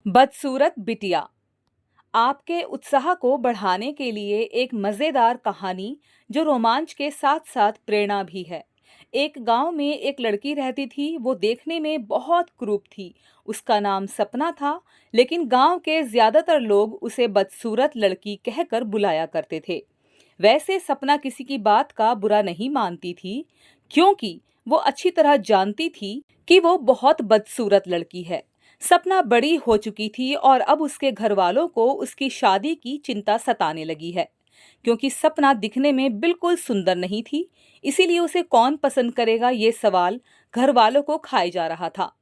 बदसूरत बिटिया। आपके उत्साह को बढ़ाने के लिए एक मजेदार कहानी जो रोमांच के साथ साथ प्रेरणा भी है। एक गांव में एक लड़की रहती थी। वो देखने में बहुत क्रूप थी। उसका नाम सपना था। लेकिन गांव के ज्यादातर लोग उसे बदसूरत लड़की कहकर बुलाया करते थे। वैसे सपना किसी की बात का बुरा नहीं मानती थी, क्योंकि वो अच्छी तरह जानती थी कि वो बहुत बदसूरत लड़की है। सपना बड़ी हो चुकी थी और अब उसके घर वालों को उसकी शादी की चिंता सताने लगी है। क्योंकि सपना दिखने में बिल्कुल सुंदर नहीं थी, इसीलिए उसे कौन पसंद करेगा ये सवाल घर वालों को खाए जा रहा था।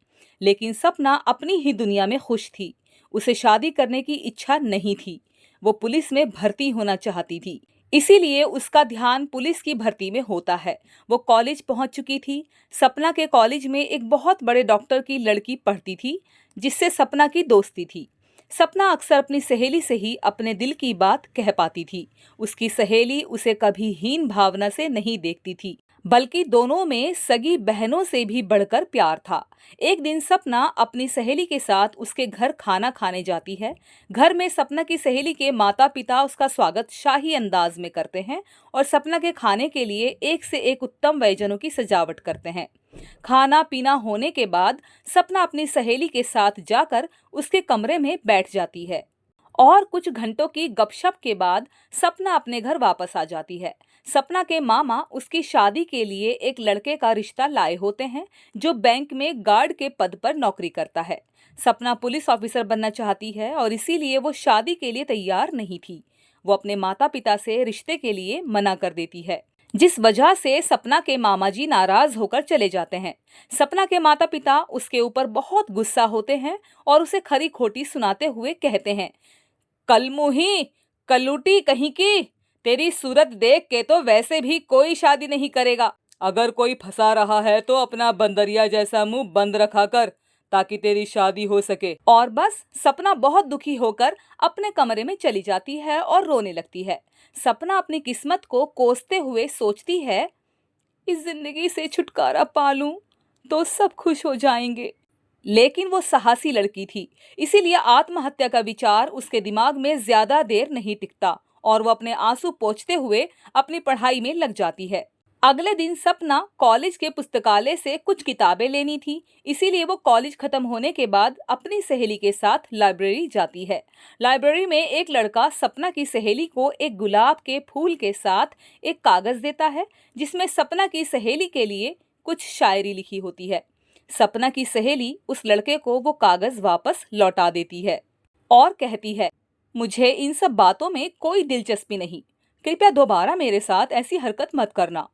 लेकिन सपना अपनी ही दुनिया में खुश थी। उसे शादी करने की इच्छा नहीं थी। वो पुलिस में भर्ती होना चाहती थी, इसीलिए उसका ध्यान पुलिस की भर्ती में होता है। वो कॉलेज पहुंच चुकी थी। सपना के कॉलेज में एक बहुत बड़े डॉक्टर की लड़की पढ़ती थी, जिससे सपना की दोस्ती थी। सपना अक्सर अपनी सहेली से ही अपने दिल की बात कह पाती थी। उसकी सहेली उसे कभी हीन भावना से नहीं देखती थी, बल्कि दोनों में सगी बहनों से भी बढ़कर प्यार था। एक दिन सपना अपनी सहेली के साथ उसके घर खाना खाने जाती है। घर में सपना की सहेली के माता पिता उसका स्वागत शाही अंदाज में करते हैं और सपना के खाने के लिए एक से एक उत्तम व्यंजनों की सजावट करते हैं। खाना पीना होने के बाद सपना अपनी सहेली के साथ जाकर उसके कमरे में बैठ जाती है और कुछ घंटों की गपशप के बाद सपना अपने घर वापस आ जाती है। सपना के मामा उसकी शादी के लिए एक लड़के का रिश्ता लाए होते हैं, जो बैंक में गार्ड के पद पर नौकरी करता है। सपना पुलिस ऑफिसर बनना चाहती है और इसीलिए वो शादी के लिए तैयार नहीं थी। वो अपने माता पिता से रिश्ते के लिए मना कर देती है, जिस वजह से सपना के मामा जी नाराज होकर चले जाते हैं। सपना के माता पिता उसके ऊपर बहुत गुस्सा होते हैं और उसे खरी खोटी सुनाते हुए कहते हैं, कलमुही, कलूटी कहीं की, तेरी सूरत देख के तो वैसे भी कोई शादी नहीं करेगा। अगर कोई फंसा रहा है तो अपना बंदरिया जैसा मुंह बंद रखा कर, ताकि तेरी शादी हो सके। और बस सपना बहुत दुखी होकर अपने कमरे में चली जाती है और रोने लगती है। सपना अपनी किस्मत को कोसते हुए सोचती है, इस जिंदगी से छुटकारा पा लूं तो सब खुश हो जाएंगे। लेकिन वो साहसी लड़की थी, इसीलिए आत्महत्या का विचार उसके दिमाग में ज्यादा देर नहीं टिकता और वो अपने आंसू पोंछते हुए अपनी पढ़ाई में लग जाती है। अगले दिन सपना कॉलेज के पुस्तकालय से कुछ किताबें लेनी थी, इसीलिए वो कॉलेज खत्म होने के बाद अपनी सहेली के साथ लाइब्रेरी जाती है। लाइब्रेरी में एक लड़का सपना की सहेली को एक गुलाब के फूल के साथ एक कागज देता है, जिसमें सपना की सहेली के लिए कुछ शायरी लिखी होती है। सपना की सहेली उस लड़के को वो कागज वापस लौटा देती है और कहती है, मुझे इन सब बातों में कोई दिलचस्पी नहीं, कृपया दोबारा मेरे साथ ऐसी हरकत मत करना।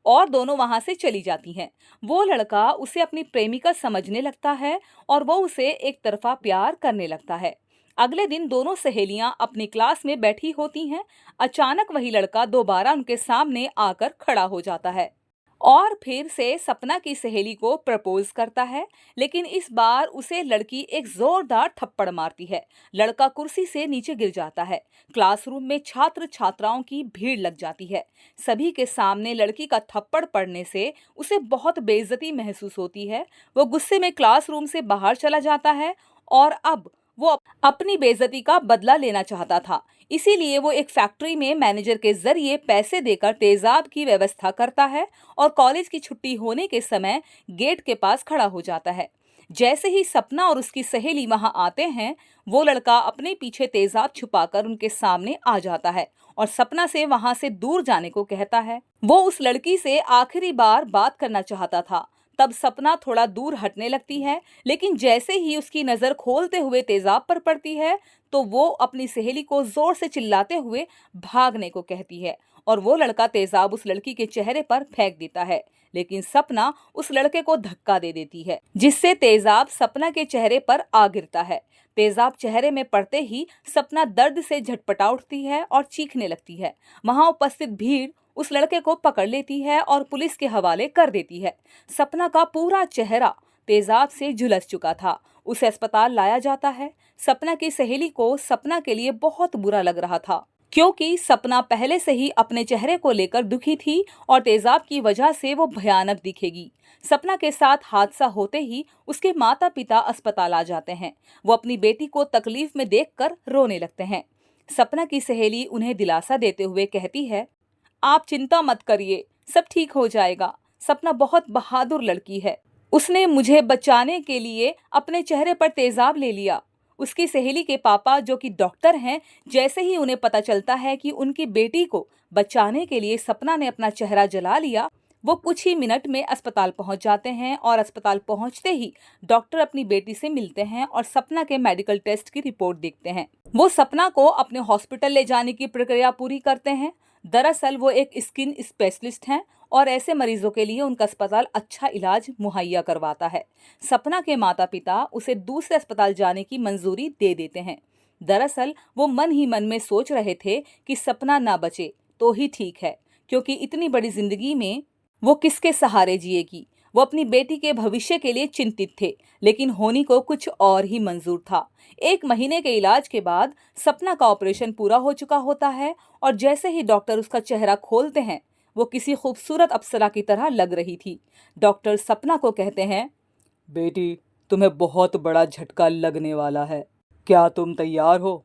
और दोनों वहां से चली जाती हैं। वो लड़का उसे अपनी प्रेमिका समझने लगता है और वो उसे एक तरफा प्यार करने लगता है। अगले दिन दोनों सहेलियां अपनी क्लास में बैठी होती हैं। अचानक वही लड़का दोबारा उनके सामने आकर खड़ा हो जाता है और फिर से सपना की सहेली को प्रपोज करता है। लेकिन इस बार उसे लड़की एक जोरदार थप्पड़ मारती है। लड़का कुर्सी से नीचे गिर जाता है। क्लासरूम में छात्र छात्राओं की भीड़ लग जाती है। सभी के सामने लड़की का थप्पड़ पड़ने से उसे बहुत बेइज्जती महसूस होती है। वो गुस्से में क्लासरूम से बाहर चला जाता है और अब वो अपनी बेइज्जती का बदला लेना चाहता था। इसीलिए वो एक फैक्ट्री में मैनेजर के जरिए पैसे देकर तेजाब की व्यवस्था करता है और कॉलेज की छुट्टी होने के समय गेट के पास खड़ा हो जाता है। जैसे ही सपना और उसकी सहेली वहां आते हैं, वो लड़का अपने पीछे तेजाब छुपाकर उनके सामने आ जाता है और सपना से वहां से दूर जाने को कहता है। वो उस लड़की से आखिरी बार बात करना चाहता था। तब सपना थोड़ा दूर हटने लगती है, लेकिन जैसे ही उसकी नजर खोलते हुए तेजाब पर पड़ती है, तो वो अपनी सहेली को जोर से चिल्लाते हुए भागने को कहती है और वो लड़का तेजाब उस लड़की के चेहरे पर फेंक देता है। लेकिन सपना उस लड़के को धक्का दे देती है, जिससे तेजाब सपना के चेहरे पर आ गिरता है। तेजाब चेहरे में पड़ते ही सपना दर्द से झटपटा उठती है और चीखने लगती है। वहां उपस्थित भीड़ उस लड़के को पकड़ लेती है और पुलिस के हवाले कर देती है। सपना का पूरा चेहरा तेजाब से झुलस चुका था। उसे अस्पताल लाया जाता है। सपना की सहेली को सपना के लिए बहुत बुरा लग रहा था। क्योंकि सपना पहले से ही अपने चेहरे को लेकर दुखी थी और तेजाब की वजह से वो भयानक दिखेगी। सपना के साथ हादसा होते ही उसके माता पिता अस्पताल आ जाते हैं। वो अपनी बेटी को तकलीफ में देखकर रोने लगते हैं। सपना की सहेली उन्हें दिलासा देते हुए कहती है, आप चिंता मत करिए, सब ठीक हो जाएगा। सपना बहुत बहादुर लड़की है। उसने मुझे बचाने के लिए अपने चेहरे पर तेजाब ले लिया। उसकी सहेली के पापा जो कि डॉक्टर हैं, जैसे ही उन्हें पता चलता है कि उनकी बेटी को बचाने के लिए सपना ने अपना चेहरा जला लिया, वो कुछ ही मिनट में अस्पताल पहुंच जाते हैं और अस्पताल पहुंचते ही डॉक्टर अपनी बेटी से मिलते हैं और सपना के मेडिकल टेस्ट की रिपोर्ट देखते हैं। वो सपना को अपने हॉस्पिटल ले जाने की प्रक्रिया पूरी करते हैं। दरअसल वो एक स्किन स्पेशलिस्ट हैं और ऐसे मरीजों के लिए उनका अस्पताल अच्छा इलाज मुहैया करवाता है। सपना के माता पिता उसे दूसरे अस्पताल जाने की मंजूरी दे देते हैं। दरअसल वो मन ही मन में सोच रहे थे कि सपना ना बचे तो ही ठीक है, क्योंकि इतनी बड़ी जिंदगी में वो किसके सहारे जिएगी। वो अपनी बेटी के भविष्य के लिए चिंतित थे, लेकिन होनी को कुछ और ही मंजूर था। 1 महीने के इलाज के बाद सपना का ऑपरेशन पूरा हो चुका होता है और जैसे ही डॉक्टर उसका चेहरा खोलते हैं, वो किसी खूबसूरत अप्सरा की तरह लग रही थी। डॉक्टर सपना को कहते हैं, बेटी, तुम्हें बहुत बड़ा झटका लगने वाला है। क्या तुम तैयार हो?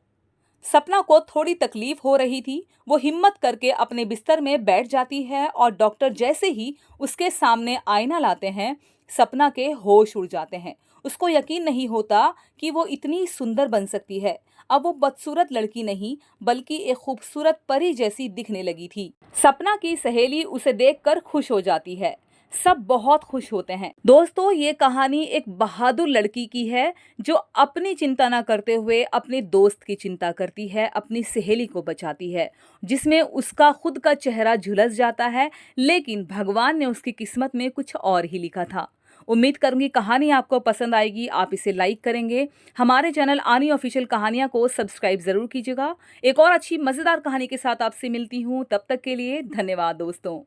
सपना को थोड़ी तकलीफ हो रही थी। वो हिम्मत करके अपने बिस्तर में बैठ जाती है और डॉक्टर जैसे ही उसके सामने आईना लाते हैं, सपना के होश उड़ जाते हैं। उसको यकीन नहीं होता कि वो इतनी सुंदर बन सकती है। अब वो बदसूरत लड़की नहीं, बल्कि एक खूबसूरत परी जैसी दिखने लगी थी। सपना की सहेली उसे देखकर खुश हो जाती है। सब बहुत खुश होते हैं। दोस्तों, ये कहानी एक बहादुर लड़की की है जो अपनी चिंता ना करते हुए अपने दोस्त की चिंता करती है, अपनी सहेली को बचाती है, जिसमें उसका खुद का चेहरा झुलस जाता है, लेकिन भगवान ने उसकी किस्मत में कुछ और ही लिखा था। उम्मीद करूंगी कहानी आपको पसंद आएगी। आप इसे लाइक करेंगे। हमारे चैनल आनी ऑफिशियल कहानियां को सब्सक्राइब जरूर कीजिएगा। एक और अच्छी मजेदार कहानी के साथ आपसे मिलती हूँ। तब तक के लिए धन्यवाद दोस्तों।